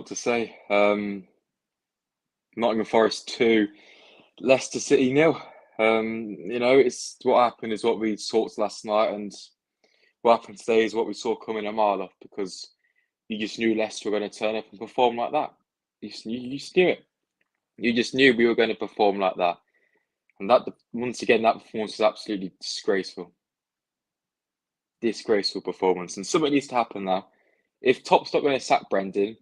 what to say. Nottingham Forest 2, Leicester City nil. It's what happened is what we saw last night, and what happened today is what we saw coming a mile off because you just knew Leicester were going to turn up and perform like that. You just knew it. You just knew we were going to perform like that. And that, once again, that performance was absolutely disgraceful. Disgraceful performance. And something needs to happen now. If Top's not going to sack Brendan,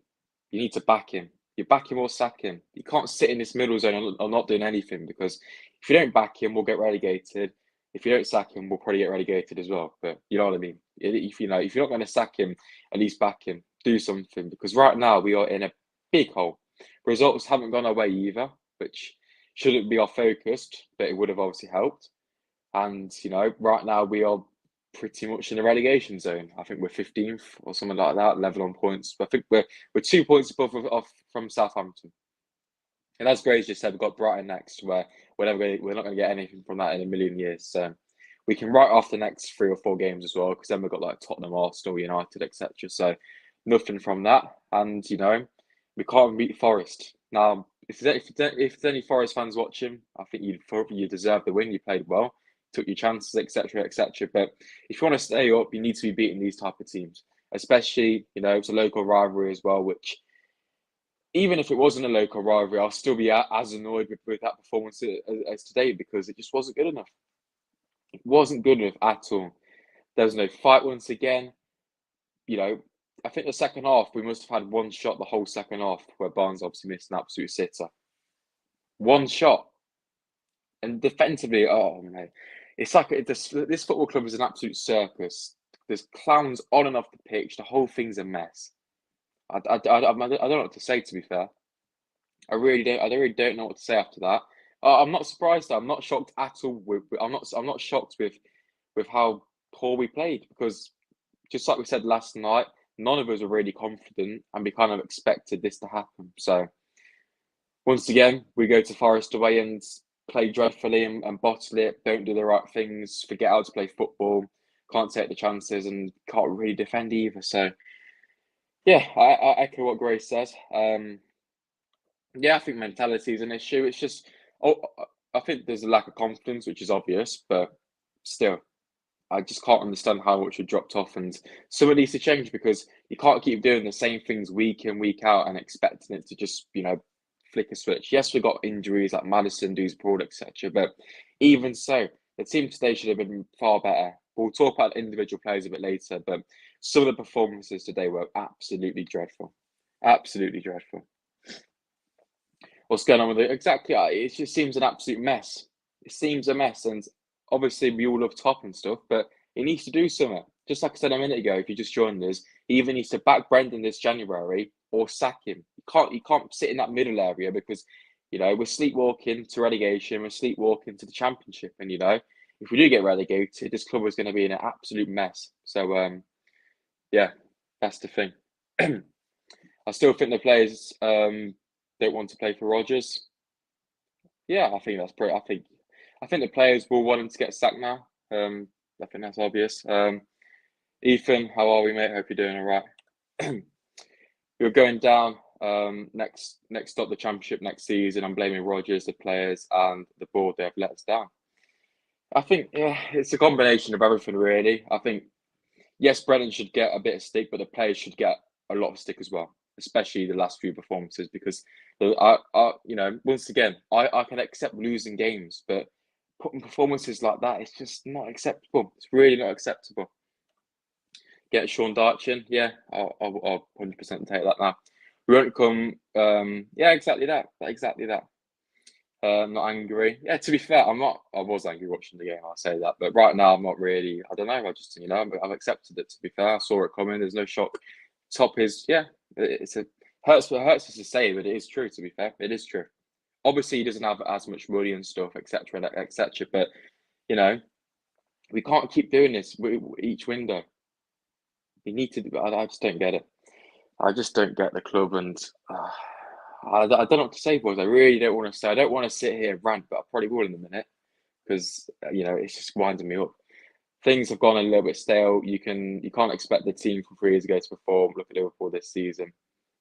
you need to back him. You back him or sack him. You can't sit in this middle zone or not doing anything, because if you don't back him, we'll get relegated. If you don't sack him, we'll probably get relegated as well. But you know what I mean? If you're not going to sack him, at least back him. Do something, because right now we are in a big hole. Results haven't gone our way either, which shouldn't be our focus, but it would have obviously helped. And right now we are pretty much in the relegation zone. I think we're 15th or something like that, level on points. But I think we're 2 points above off from Southampton. And as Grace just said, we've got Brighton next, where we're not going to get anything from that in a million years. So we can write off the next 3 or 4 games as well, because then we've got like Tottenham, Arsenal, United, etc. So nothing from that. And we can't beat Forest. Now, if there's any Forest fans watching, I think you deserve the win. You played well, took your chances, etc., etc. But if you want to stay up, you need to be beating these type of teams, especially it's a local rivalry as well. Which, even if it wasn't a local rivalry, I'll still be as annoyed with that performance as today, because it just wasn't good enough. It wasn't good enough at all. There was no fight once again. I think the second half, we must have had one shot the whole second half, where Barnes obviously missed an absolute sitter. One shot. And defensively, oh man, it's like this football club is an absolute circus. There's clowns on and off the pitch. The whole thing's a mess. I don't know what to say, to be fair. I really don't know what to say after that. I'm not surprised though. I'm not shocked at all. I'm not shocked with how poor we played, because just like we said last night, none of us were really confident, and we kind of expected this to happen. So once again, we go to Forest away and play dreadfully and bottle it, don't do the right things, forget how to play football, can't take the chances, and can't really defend either. So, yeah, I echo what Grace says. I think mentality is an issue. It's just, I think there's a lack of confidence, which is obvious, but still, I just can't understand how much we dropped off, and something needs to change, because you can't keep doing the same things week in, week out and expecting it to just, flick a switch. Yes, we got injuries like Madison, Broad, etc. But even so, the team today should have been far better. We'll talk about individual players a bit later, but some of the performances today were absolutely dreadful. Absolutely dreadful. What's going on with it? Exactly. It just seems an absolute mess. It seems a mess. And obviously, we all love Top and stuff, but he needs to do something. Just like I said a minute ago, if you just joined us, he either needs to back Brendan this January or sack him. You can't sit in that middle area, because we're sleepwalking to relegation, we're sleepwalking to the Championship, and if we do get relegated, this club is going to be in an absolute mess. So that's the thing. I still think the players don't want to play for Rodgers. Yeah, I think that's pretty. I think the players will want him to get sacked now. I think that's obvious. Ethan, how are we, mate? Hope you're doing all right. We're going down next up the Championship next season. I'm blaming Rodgers, the players, and the board. They have let us down. I think it's a combination of everything, really. I think, yes, Brennan should get a bit of stick, but the players should get a lot of stick as well, especially the last few performances, because once again, I can accept losing games, but putting performances like that, it's just not acceptable. It's really not acceptable. Get Sean Darch in, yeah, I'll 100% take that now. We won't come, exactly that. Not angry. Yeah, to be fair, I'm not. I was angry watching the game, I'll say that, but right now I'm not really. I don't know. I just, I've accepted it. To be fair, I saw it coming. There's no shock. Top is, hurts us to say, but it is true. To be fair, it is true. Obviously, he doesn't have as much money and stuff, etc., etc. But we can't keep doing this each window. We need to. I just don't get it. I just don't get the club, and I don't know what to say, boys. I really don't want to say. I don't want to sit here and rant, but I probably will in a minute, because it's just winding me up. Things have gone a little bit stale. You can't expect the team from 3 years ago to perform. Look at Liverpool this season.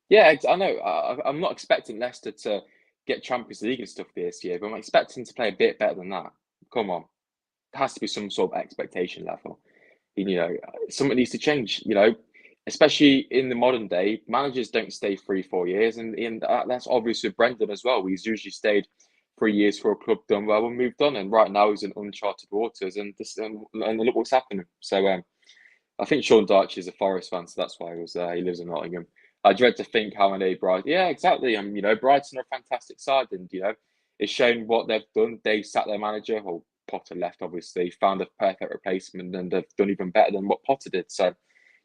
Yeah, I know. I'm not expecting Leicester to get Champions League and stuff this year, but I'm expecting to play a bit better than that. Come on, there has to be some sort of expectation level. You know, something needs to change. You know, especially in the modern day, managers don't stay 3, 4 years, and that's obvious with Brendan as well. He's usually stayed 3 years for a club, done well, and moved on. And right now he's in uncharted waters, and look what's happening. So I think Sean Dyche is a Forest fan, so that's why he was there. He lives in Nottingham. I dread to think how many Brighton. Yeah, exactly. You know, Brighton are a fantastic side, and you know, it's shown what they've done. They sacked their manager. Well, Potter left, obviously, found a perfect replacement, and they've done even better than what Potter did. So,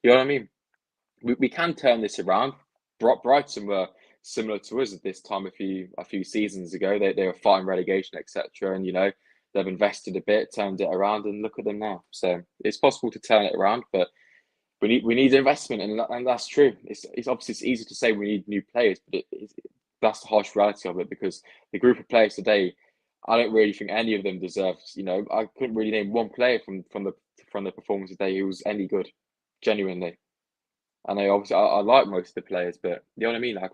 you know what I mean? We can turn this around. Brighton were similar to us at this time a few seasons ago. They were fighting relegation, etc. And you know, they've invested a bit, turned it around, and look at them now. So it's possible to turn it around, but we need investment, and that's true. It's obviously it's easy to say we need new players, but that's the harsh reality of it because the group of players today, I don't really think any of them deserves. You know, I couldn't really name one player from the performance today who was any good, genuinely. And I like most of the players, but you know what I mean. I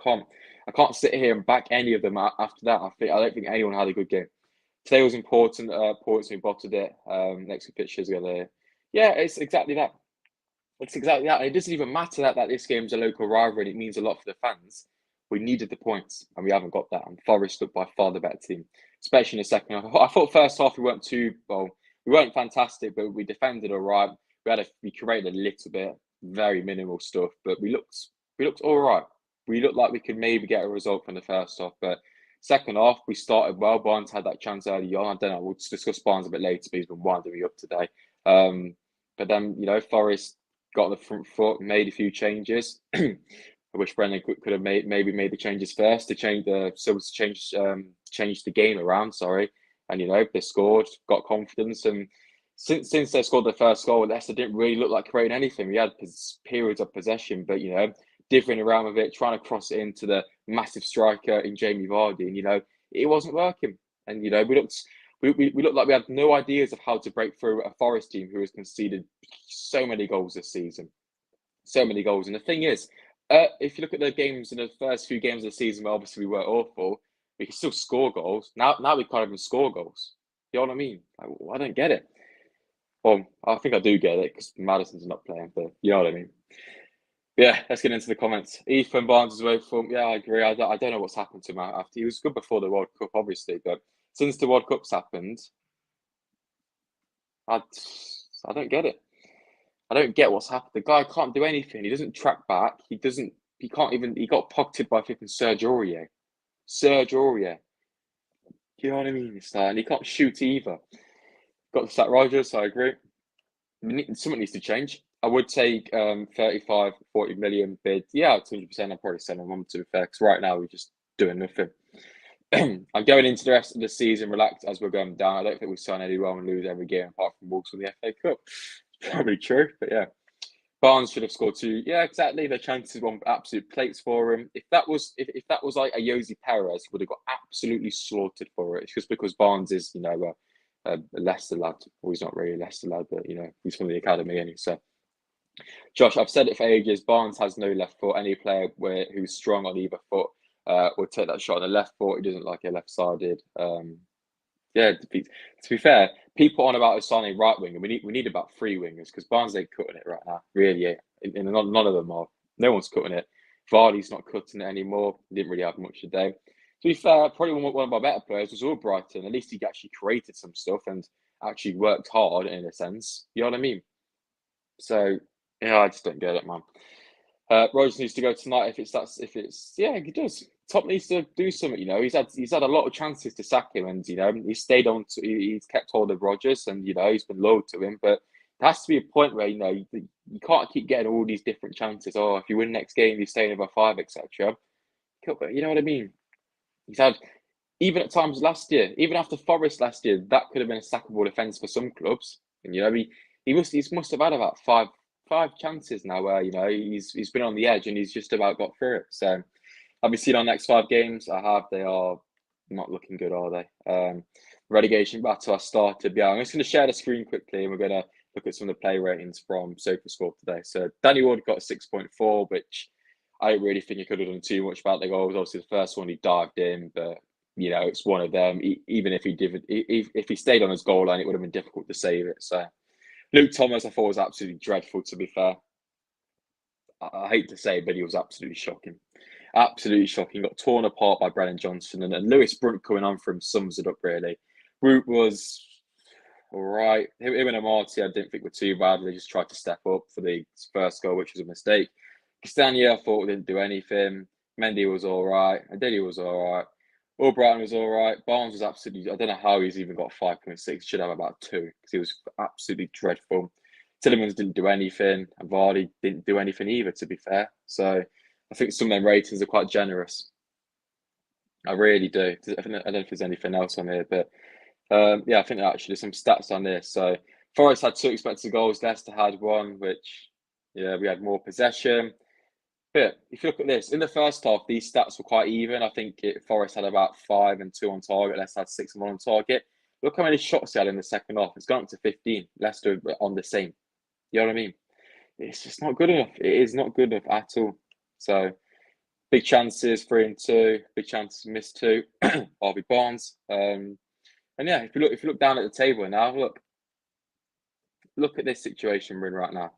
can't sit here and back any of them after that. I don't think anyone had a good game. Today was important. Portsmouth bottled it. Next few pictures together. Yeah, it's exactly that. It's exactly that. And it doesn't even matter that this game's a local rivalry and it means a lot for the fans. We needed the points and we haven't got that. And Forest looked by far the better team, especially in the second half. I thought first half we weren't too well. We weren't fantastic, but we defended all right. We created a little bit, very minimal stuff, but we looked all right. We looked like we could maybe get a result from the first half, but second half we started well. Barnes had that chance early on. I don't know. We'll discuss Barnes a bit later, but he's been winding me up today. But then you know Forest got on the front foot, made a few changes. I wish Brennan could have maybe made the changes first to change the game around. Sorry, and you know they scored, got confidence, and since they scored the first goal, Leicester didn't really look like creating anything. We had periods of possession, but you know dithering around with it, trying to cross it into the massive striker in Jamie Vardy, and you know it wasn't working. And you know we looked like we had no ideas of how to break through a Forest team who has conceded so many goals this season. So many goals. And the thing is, if you look at the games in the first few games of the season where obviously we were awful, we could still score goals. Now we can't even score goals. You know what I mean? I don't get it. Well, I think I do get it because Madison's not playing, but you know what I mean. Yeah, let's get into the comments. Ethan Barnes is away from. Yeah, I agree. I don't know what's happened to him after. He was good before the World Cup, obviously, but since the World Cup's happened, I I don't get it. I don't get what's happened. The guy can't do anything. He doesn't track back. He doesn't. He can't even. He got pocketed by flipping Serge Aurier. Serge Aurier. You know what I mean? And he can't shoot either. Got the stat Rodgers. So I agree. Something needs to change. I would take 35, 40 million bid. Yeah, 200%. I'd probably send him on to be fair. Because right now we're just doing nothing. I'm going into the rest of the season relaxed as we're going down. I don't think we sign anyone and lose every game apart from Wolves from the FA Cup. Probably true, but yeah. Barnes should have scored two. Yeah, exactly. The chances were absolute plates for him. If that was like a Jose Perez, he would have got absolutely slaughtered for it. It's just because Barnes is, you know, a Leicester lad. Well, he's not really a Leicester lad, but you know, he's from the academy anyway. So, Josh, I've said it for ages. Barnes has no left foot. Any player who's strong on either foot will take that shot on the left foot. He doesn't like it left-sided. Yeah, to be fair, people on about us signing right wing, and we need about three wingers because Barnes ain't cutting it right now. Really, yeah. None of them are. No one's cutting it. Vardy's not cutting it anymore. He didn't really have much today. To be fair, probably one of my better players was Albrighton. At least he actually created some stuff and actually worked hard in a sense. You know what I mean? So yeah, I just don't get it, man. Rodgers needs to go tonight if it's yeah, he does. Top needs to do something. You know, he's had a lot of chances to sack him, and you know he stayed on. He's kept hold of Rodgers, and you know he's been loyal to him. But there has to be a point where you know you can't keep getting all these different chances. Oh, if you win next game, you're staying over five, etc. You know what I mean? He's had even at times last year, even after Forest last year, that could have been a sackable defence for some clubs. And you know he must have had about five chances now where you know he's been on the edge and he's just about got through it. So have we seen our next 5 games? I have. They are not looking good, are they? Relegation battle I started. Yeah, I'm just going to share the screen quickly and we're going to look at some of the play ratings from SofaScore today. So Danny Ward got 6.4, which I don't really think he could have done too much about the goals. Obviously, the first one he dived in, but it's one of them. Even if if he stayed on his goal line, it would have been difficult to save it. So Luke Thomas, I thought was absolutely dreadful. To be fair, I hate to say, but he was absolutely shocking. Absolutely shocking. Got torn apart by Brennan Johnson, and Lewis Brunt coming on for him sums it up really. Root was all right. Him and Amati, I didn't think were too bad. They just tried to step up for the first goal, which was a mistake. Castagna, I thought didn't do anything. Mendy was all right. Adeli was all right. Albrighton was all right. Barnes was absolutely, I don't know how he's even got 5.6. Should have about 2 because he was absolutely dreadful. Tillemans didn't do anything. And Vardy didn't do anything either, to be fair. So I think some of them ratings are quite generous. I really do. I don't know if there's anything else on here, but I think actually there's some stats on this. So Forest had 2 expected goals. Leicester had 1, which, we had more possession. But if you look at this, in the first half, these stats were quite even. I think Forest had about 5 and 2 on target. Leicester had 6 and 1 on target. Look how many shots they had in the second half. It's gone up to 15. Leicester on the same. You know what I mean? It's just not good enough. It is not good enough at all. So big chances, 3 and 2. Big chances, missed 2. Harvey Barnes. And if you look down at the table now, look at this situation we're in right now.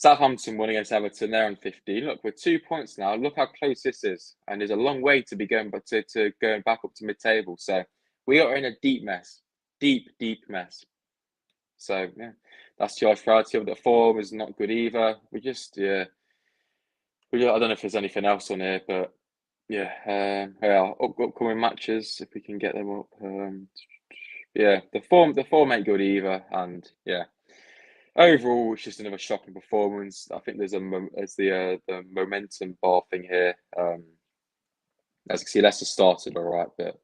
Southampton won against Everton. They're on 15. Look, we're 2 points now. Look how close this is, and there's a long way to be going, but to going back up to mid-table. So we are in a deep mess, deep mess. So that's the authority of the form is not good either. We just I don't know if there's anything else on here, but upcoming matches if we can get them up. The form ain't good either, and overall, it's just another shocking performance. I think there's the momentum bar thing here. As you can see, Leicester started all right, but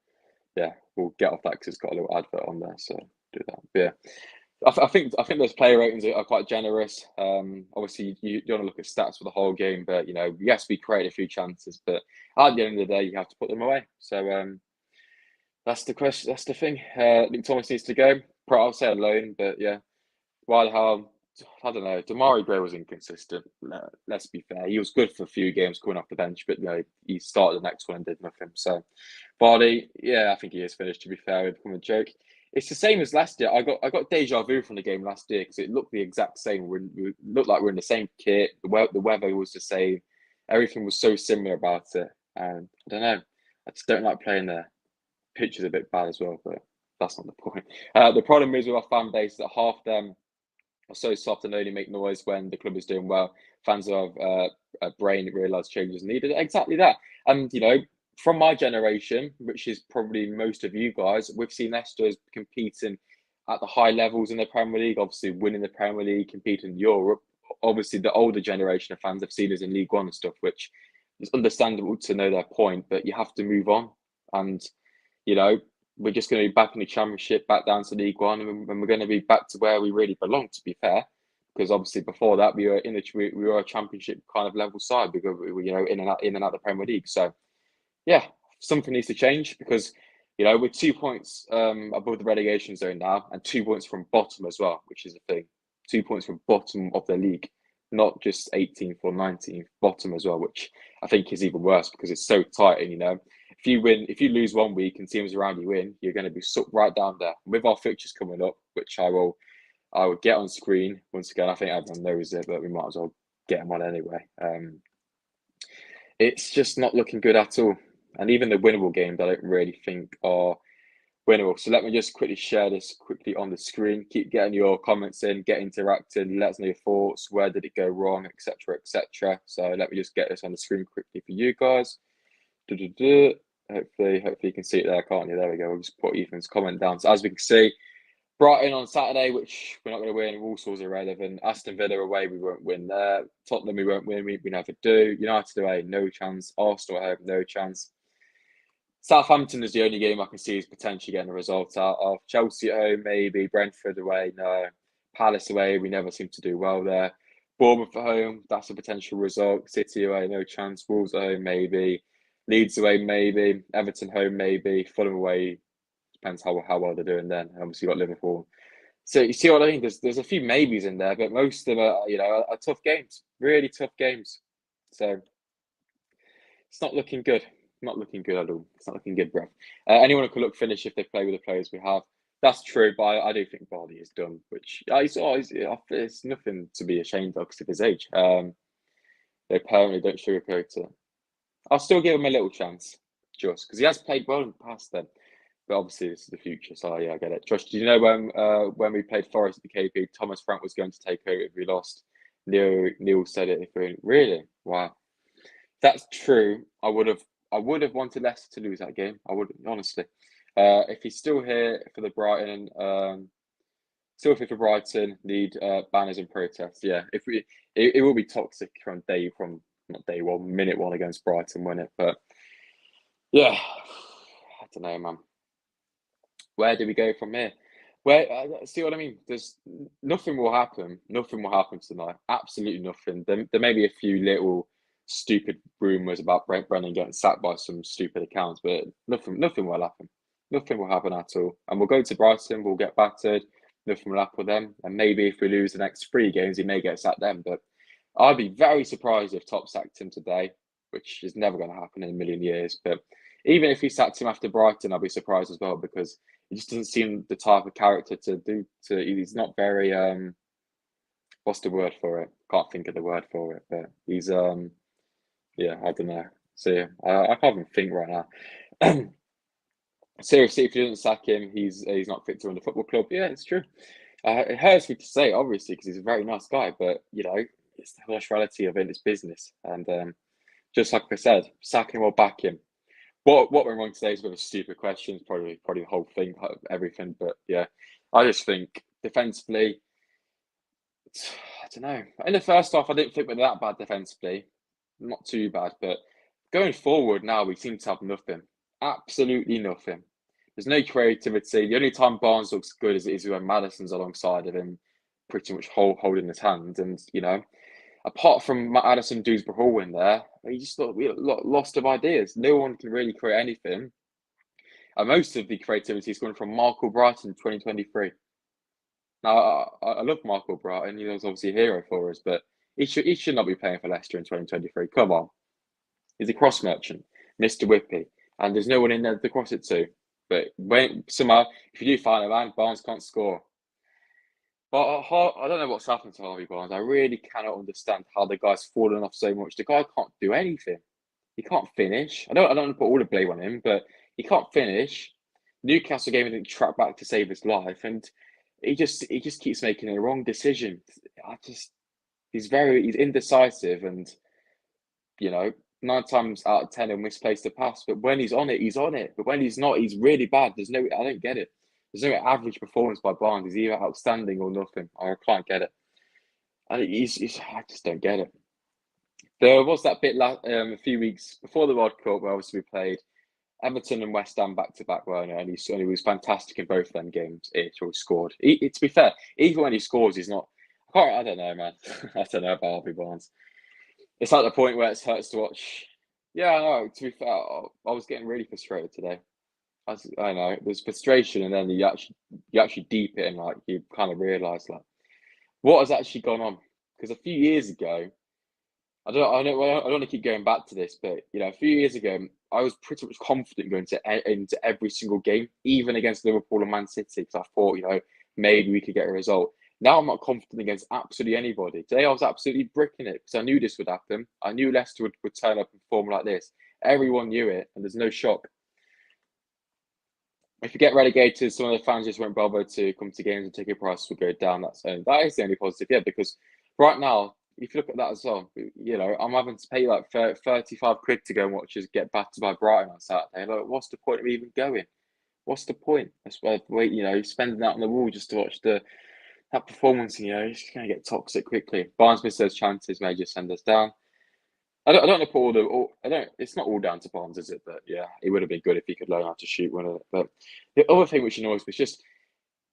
we'll get off that because it's got a little advert on there, so do that. But I think those player ratings are quite generous. Obviously, you don't want to look at stats for the whole game, but yes, we created a few chances, but at the end of the day, you have to put them away. So that's the question. That's the thing. Luke Thomas needs to go. I'll say alone, but Wildham, I don't know. Damari Gray was inconsistent. Let's be fair. He was good for a few games coming off the bench, but he started the next one and did nothing. So, Vardy, I think he is finished. To be fair, it become a joke. It's the same as last year. I got deja vu from the game last year because it looked the exact same. We looked like we're in the same kit. The weather was the same. Everything was so similar about it. And I don't know. I just don't like playing there. Pitch is a bit bad as well, but that's not the point. The problem is with our fan base that half them are so soft and only make noise when the club is doing well. Fans have a brain that realise change is needed. Exactly that. And, from my generation, which is probably most of you guys, we've seen Leicester competing at the high levels in the Premier League, obviously winning the Premier League, competing in Europe. Obviously, the older generation of fans have seen us in League One and stuff, which is understandable to know their point, but you have to move on. And, we're just going to be back in the Championship, back down to League One, and we're going to be back to where we really belong, to be fair. Because obviously before that, we were a Championship kind of level side because we were, in and out the Premier League. So, something needs to change because, we're 2 points above the relegation zone now and 2 points from bottom as well, which is the thing. 2 points from bottom of the league, not just 18th or 19th, bottom as well, which I think is even worse because it's so tight. And, if you lose 1 week and teams around you win, you're going to be sucked right down there. With our fixtures coming up, which I will get on screen once again. I think everyone knows it, but we might as well get them on anyway. It's just not looking good at all. And even the winnable games, I don't really think are winnable. So let me just quickly share this quickly on the screen. Keep getting your comments in, get interacting, let us know your thoughts, where did it go wrong, etc., etc. So let me just get this on the screen quickly for you guys. Hopefully you can see it there, can't you? There we go. We'll just put Ethan's comment down. So as we can see, Brighton on Saturday, which we're not going to win. Walsall's irrelevant. Aston Villa away, we won't win there. Tottenham, we won't win. We never do. United away, no chance. Arsenal at home, no chance. Southampton is the only game I can see is potentially getting a result out of. Chelsea at home, maybe. Brentford away, no. Palace away, we never seem to do well there. Bournemouth at home, that's a potential result. City away, no chance. Wolves at home, maybe. Leeds away, maybe. Everton home, maybe. Fulham away, depends how well they're doing then. Obviously, you've got Liverpool. So you see what I mean? There's a few maybes in there, but most of them are, are tough games. Really tough games. So it's not looking good. Not looking good at all. It's not looking good, bro. Anyone could look finish if they play with the players we have. That's true, but I do think Vardy is done, which it's nothing to be ashamed of because of his age. They apparently don't sugarcoat it. I'll still give him a little chance, just because he has played well in the past then. But obviously, this is the future, so yeah, I get it. Josh, do you know when we played Forest at the KP, Thomas Frank was going to take over if we lost? Neil said it. If we really, wow, if that's true. I would have wanted Leicester to lose that game. I would honestly. If he's still here for the Brighton, still here for Brighton, need banners and protests. Yeah, if we, it will be toxic from not day one, minute one against Brighton, won't it? But yeah, I don't know, man. Where do we go from here? Where see what I mean? There's nothing will happen. Nothing will happen tonight. Absolutely nothing. There may be a few little stupid rumours about Brennan getting sacked by some stupid accounts, but nothing will happen. Nothing will happen at all. And we'll go to Brighton. We'll get battered. Nothing will happen with them. And maybe if we lose the next 3 games, he may get sacked then. But I'd be very surprised if Top sacked him today, which is never going to happen in a million years. But even if he sacked him after Brighton, I'd be surprised as well because he just doesn't seem the type of character to do. He's not very what's the word for it? Can't think of the word for it, but he's yeah, I don't know. So yeah, I can't even think right now. Seriously, if you didn't sack him, he's not fit to run the football club. Yeah, it's true. It hurts me to say, obviously, because he's a very nice guy, but you know, it's the harsh reality of it. It's business, and just like I said, sack him or back him. What went wrong today is a bit of a stupid question. It's probably the whole thing, everything. But yeah, I just think defensively, I don't know. In the first half, I didn't think we were that bad defensively. Not too bad, but going forward now, we seem to have nothing. Absolutely nothing. There's no creativity. The only time Barnes looks good is when Maddison's alongside of him, pretty much holding his hand. And you know, apart from Maddison Dewsbury Hall in there, we just lost of ideas. No one can really create anything. And most of the creativity is coming from Michael Brighton in 2023. Now, I love Michael Brighton. He was obviously a hero for us, but he should not be playing for Leicester in 2023. Come on. He's a cross merchant, Mr. Whippy. And there's no one in there to cross it to. But when somehow, if you do find a man, Barnes can't score. But I don't know what's happened to Harvey Barnes. I really cannot understand how the guy's fallen off so much. The guy can't do anything. He can't finish. I don't want to put all the blame on him, but he can't finish. Newcastle gave him a track back to save his life, and he just keeps making the wrong decision. He's indecisive, and you know, 9 times out of 10 he'll misplace the pass. But when he's on it, he's on it. But when he's not, he's really bad. I don't get it. There's no average performance by Barnes. He's either outstanding or nothing. I can't get it. And I just don't get it. There was that bit a few weeks before the World Cup where obviously we played Everton and West Ham back to back, weren't it? And he was fantastic in both of them games. He scored. To be fair, even when he scores, he's not. I don't know, man. I don't know about Harvey Barnes. It's like the point where it hurts to watch. Yeah, I know. To be fair, I was getting really frustrated today. I know there's frustration, and then you actually deep it, and like you kind of realise like what has actually gone on. Because a few years ago, I don't want to keep going back to this, but you know, a few years ago, I was pretty much confident going into every single game, even against Liverpool and Man City, because I thought, you know, maybe we could get a result. Now I'm not confident against absolutely anybody. Today I was absolutely bricking it because I knew this would happen. I knew Leicester would turn up and perform like this. Everyone knew it, and there's no shock. If you get relegated, some of the fans just won't bother to come to games and ticket prices will go down. That is the only positive, yeah, because right now, if you look at that as well, you know, I'm having to pay like 35 quid to go and watch us get battered by Brighton on Saturday. Like, what's the point of even going? What's the point? That's why, you know, spending that on the wall just to watch that performance, you know, it's going to get toxic quickly. Barnes missed those chances, may just send us down. I don't know put it's not all down to Barnes, is it? But yeah, it would have been good if he could learn how to shoot one of it. But the other thing which annoys me is just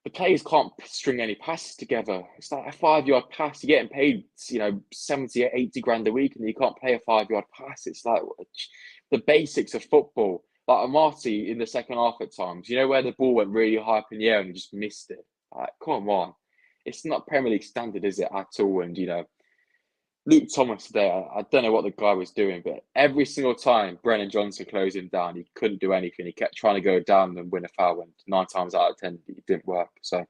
the players can't string any passes together. It's like a 5-yard pass. You're getting paid, you know, 70 or 80 grand a week, and you can't play a 5-yard pass. It's like the basics of football. Like Amati in the second half at times, you know, where the ball went really high up in the air and he just missed it. Like, come on. It's not Premier League standard, is it, at all? And, you know, Luke Thomas today, I don't know what the guy was doing, but every single time Brennan Johnson closed him down, he couldn't do anything. He kept trying to go down and win a foul, and 9 times out of 10, it didn't work. So,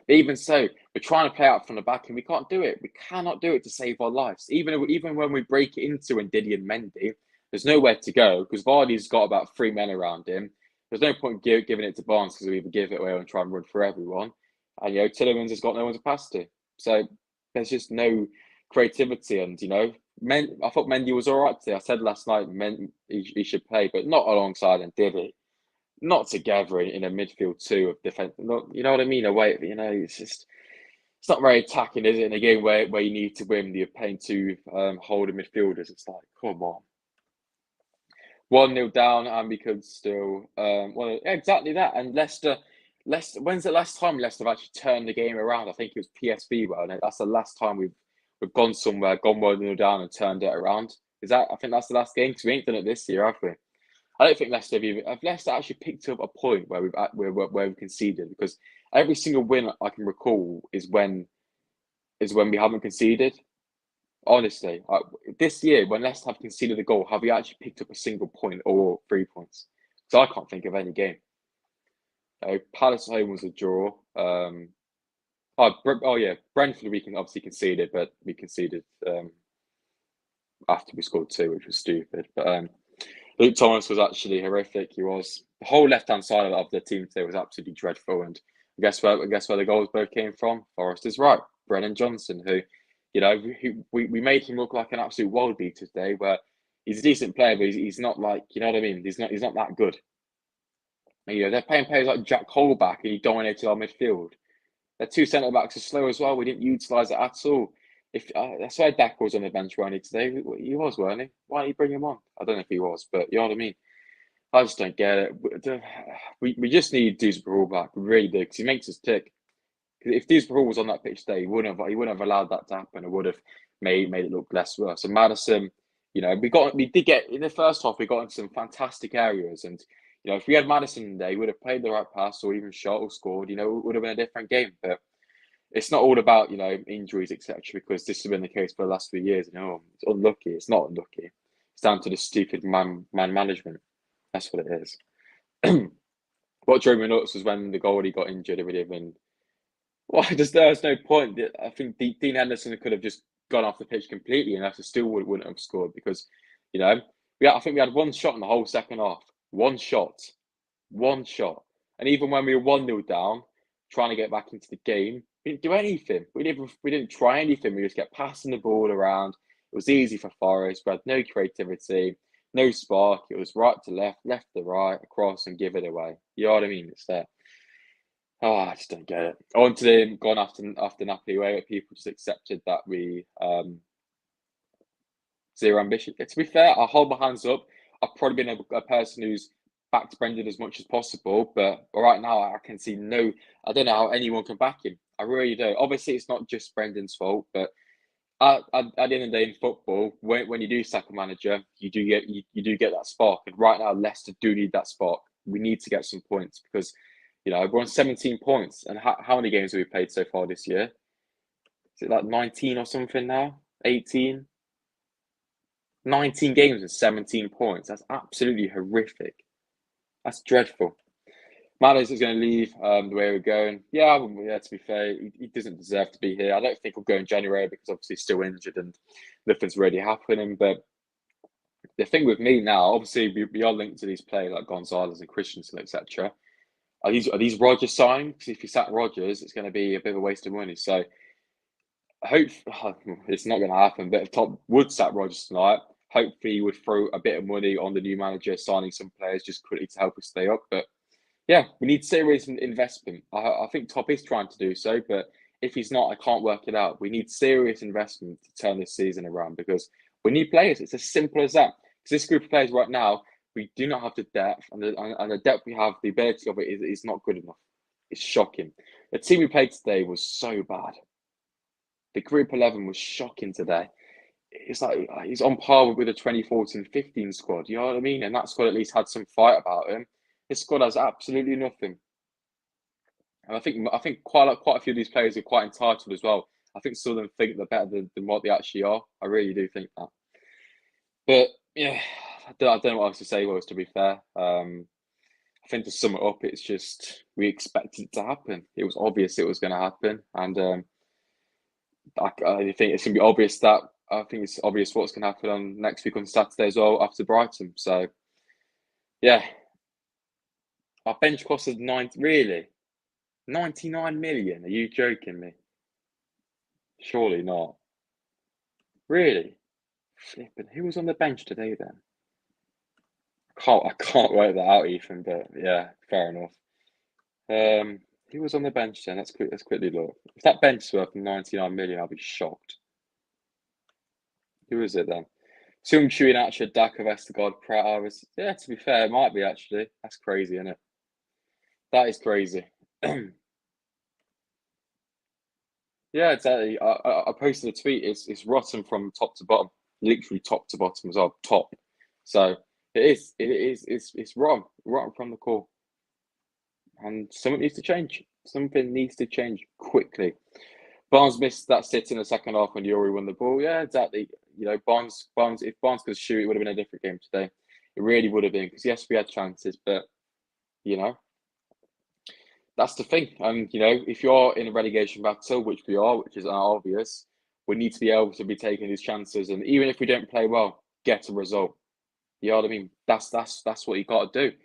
but even so, we're trying to play out from the back, and we can't do it. We cannot do it to save our lives. Even when we break it into Ndidi and Mendy, there's nowhere to go because Vardy's got about 3 men around him. There's no point giving it to Barnes because we either give it away and try and run for everyone. And Tillemans has got no one to pass to. So there's just no creativity. And I thought Mendy was all right today. I said last night he should play, but not alongside Ndidi. Not together in a midfield two of defence. You know what I mean? Away, it's not very attacking, is it? In a game where you need to win, you're playing two holding midfielders. It's like, come on. 1-0 down, and we could still exactly that. And Leicester. When's the last time Leicester have actually turned the game around? I think it was PSV. That's the last time we've gone somewhere, gone 1-0 down, and turned it around. I think that's the last game because we ain't done it this year, have we? I don't think Leicester have Leicester actually picked up a point where we've conceded, because every single win I can recall is when we haven't conceded. Honestly, this year when Leicester have conceded a goal, have we actually picked up a single point or 3 points? Because I can't think of any game. Palace at home was a draw. Brentford we can obviously conceded, but we conceded after we scored 2, which was stupid. But Luke Thomas was actually horrific. He was. The whole left-hand side of the team today was absolutely dreadful. And guess where the goals both came from? Forest is right. Brennan Johnson, who we made him look like an absolute world beater today, where he's a decent player, but he's not like, you know what I mean? He's not that good. And, they're playing players like Jack Colback, and he dominated our midfield. Their 2 centre-backs are slow as well. We didn't utilise it at all. I swear Dak was on the bench, weren't he, today? He was, weren't he? Why didn't he bring him on? I don't know if he was, but you know what I mean? I just don't get it. We just need Dewsbury back. We really do, because he makes us tick. If Dewsbury was on that pitch today, he wouldn't have allowed that to happen. It would have made it look less worse. And Maddison, we did get in the first half. We got into some fantastic areas, and if we had Maddison today, he would have played the right pass or even shot or scored. It would have been a different game. But it's not all about injuries, etc. Because this has been the case for the last 3 years. It's unlucky. It's not unlucky. It's down to the stupid man management. That's what it is. What drove me nuts was when the goalie got injured. It would have been. Well, there's no point. I think Dean Henderson could have just gone off the pitch completely, and Leicester still wouldn't have scored because, I think we had one shot in the whole second half. One shot, and even when we were 1-0 down, trying to get back into the game, we didn't do anything. We didn't try anything. We just kept passing the ball around. It was easy for Forest. We had no creativity, no spark. It was right to left, left to right, across, and give it away. You know what I mean? It's there. Oh, I just don't get it. I wanted him gone after Napoli away, but people just accepted that we zero ambition. To be fair, I hold my hands up. I've probably been a person who's backed Brendan as much as possible, but right now I can see I don't know how anyone can back him. I really don't. Obviously, it's not just Brendan's fault, but at the end of the day in football, when you do sack a manager, you do get that spark. And right now, Leicester do need that spark. We need to get some points because we're on 17 points. And how many games have we played so far this year? Is it like 19 or something now? 18? 19 games and 17 points. That's absolutely horrific. That's dreadful. Maddison is going to leave the way we're going. Yeah, to be fair, he doesn't deserve to be here. I don't think he'll go in January because obviously he's still injured and nothing's really happening. But the thing with me now, obviously we are linked to these players like Gonzalez and Christensen, etc. Are these Rodgers signed? Because if you sack Rodgers, it's going to be a bit of a waste of money. So I hope it's not going to happen. But if Top would sack Rodgers tonight, hopefully he would throw a bit of money on the new manager, signing some players just quickly to help us stay up. But yeah, we need serious investment. I think Top is trying to do so, but if he's not, I can't work it out. We need serious investment to turn this season around because we need players. It's as simple as that. Because this group of players right now, we do not have the depth, and the depth we have, the ability of it is not good enough. It's shocking. The team we played today was so bad. The group 11 was shocking today. It's like he's on par with the 2014-15 squad. You know what I mean? And that squad at least had some fight about him. This squad has absolutely nothing. And I think quite a few of these players are quite entitled as well. I think some of them think they're better than what they actually are. I really do think that. But yeah, I don't know what else to say. Was to be fair, I think to sum it up, it's just we expected it to happen. It was obvious it was going to happen, and I think it's going to be obvious that I think it's obvious what's going to happen on next week on Saturday as well after Brighton. So yeah, our bench cost us 99 million. Are you joking me? Surely not. Really? Flipping. Who was on the bench today then? I can't work that out, Ethan. But yeah, fair enough. Who was on the bench then? Let's quickly look. If that bench is worth 99 million, I'll be shocked. Who is it then? Sung Chu actually Daka Vestergaard Pratt. Yeah, to be fair, it might be actually. That's crazy, isn't it? That is crazy. Yeah, exactly. I posted a tweet. It's rotten from top to bottom, literally top to bottom as well, top. So it is. It's rotten from the core, and something needs to change. Something needs to change quickly. Barnes missed that sit in the second half when Yuri won the ball. Yeah, exactly. You know, Barnes. If Barnes could shoot, it would have been a different game today. It really would have been because yes, we had chances, but you know, that's the thing. And you know, if you're in a relegation battle, which we are, which is obvious, we need to be able to be taking these chances. And even if we don't play well, get a result. You know what I mean? That's what you got to do.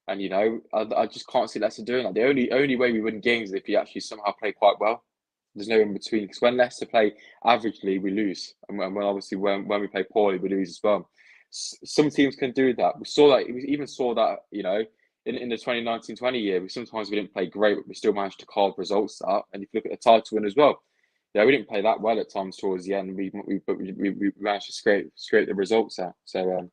And you know, I just can't see Leicester doing that. The only way we win games is if you actually somehow play quite well. There's no in between because when Leicester play averagely, we lose, and when obviously when we play poorly, we lose as well. Some teams can do that. We saw that. We even saw that. You know, in the 2019-20 year, we didn't play great, but we still managed to carve results out. And if you look at the title win as well, yeah, we didn't play that well at times towards the end. We managed to scrape the results out. So.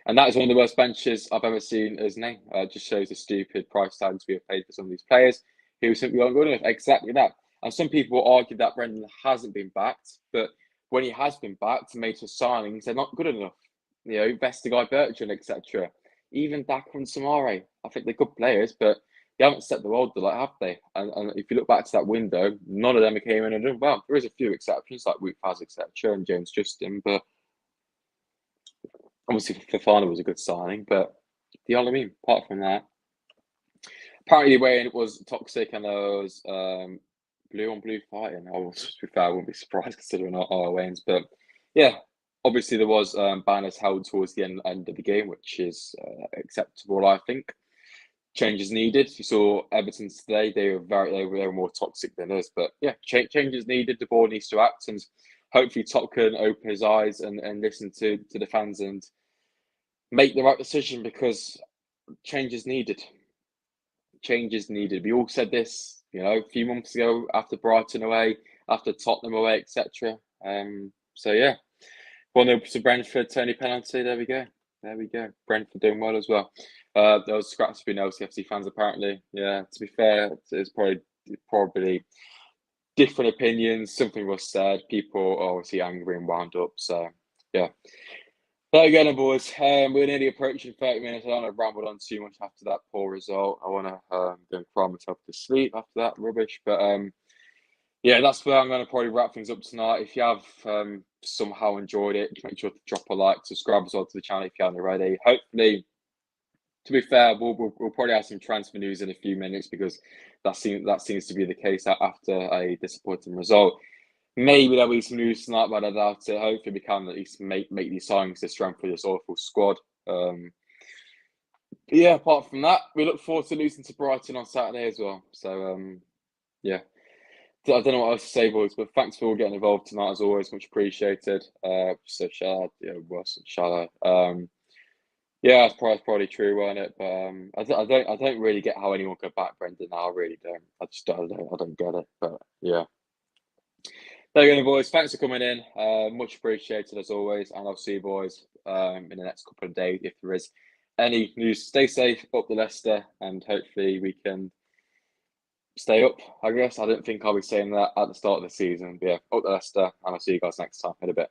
And that is one of the worst benches I've ever seen as name. Just shows the stupid price tags we have paid for some of these players who simply aren't good enough. Exactly that. And some people will argue that Brendan hasn't been backed, but when he has been backed and made some signings, they're not good enough. You know, Vestergaard, Bertrand, etc. Even Daka and Samare, I think they're good players, but they haven't set the world alight, have they? And if you look back to that window, none of them came in and done well. There is a few exceptions like Wout Faz, etc., and James Justin, but obviously Fofana was a good signing. But you know what I mean? Apart from that, apparently the way it was toxic and there was blue on blue fighting. I wouldn't be surprised considering our wins. But yeah, obviously there was banners held towards the end of the game, which is acceptable, I think. Changes needed. You saw Everton today; they were more toxic than us. But yeah, changes needed. The board needs to act, and hopefully Top can open his eyes and listen to the fans and make the right decision because change is needed. Change is needed. We all said this, you know, a few months ago after Brighton away, after Tottenham away, etc. So yeah, 1-0 to Brentford, Tony penalty. There we go. Brentford doing well as well. There was scraps between LCFC fans apparently. Yeah, to be fair, it's probably different opinions. Something was said. People are obviously angry and wound up. So yeah. There you go, boys. We're nearly approaching 30 minutes. I don't want to ramble on too much after that poor result. I want to go and cry myself to sleep after that rubbish. But yeah, that's where I'm going to probably wrap things up tonight. If you have somehow enjoyed it, make sure to drop a like, subscribe as well to the channel if you haven't already. Hopefully, to be fair, we'll probably have some transfer news in a few minutes because that seems to be the case after a disappointing result. Maybe there'll be some news tonight, but I doubt it. Hopefully, we can at least make these signings to strengthen this awful squad. Yeah, apart from that, we look forward to losing to Brighton on Saturday as well. So, yeah. I don't know what else to say, boys, but thanks for all getting involved tonight as always. Much appreciated. So shall I? Yeah, that's probably true, wasn't it? But I don't really get how anyone could back Brendan now. I really don't. I don't get it. But yeah. There you go, boys. Thanks for coming in. Much appreciated as always. And I'll see you boys in the next couple of days if there is any news. Stay safe up the Leicester and hopefully we can stay up, I guess. I didn't think I'll be saying that at the start of the season. But yeah, up the Leicester and I'll see you guys next time in a bit.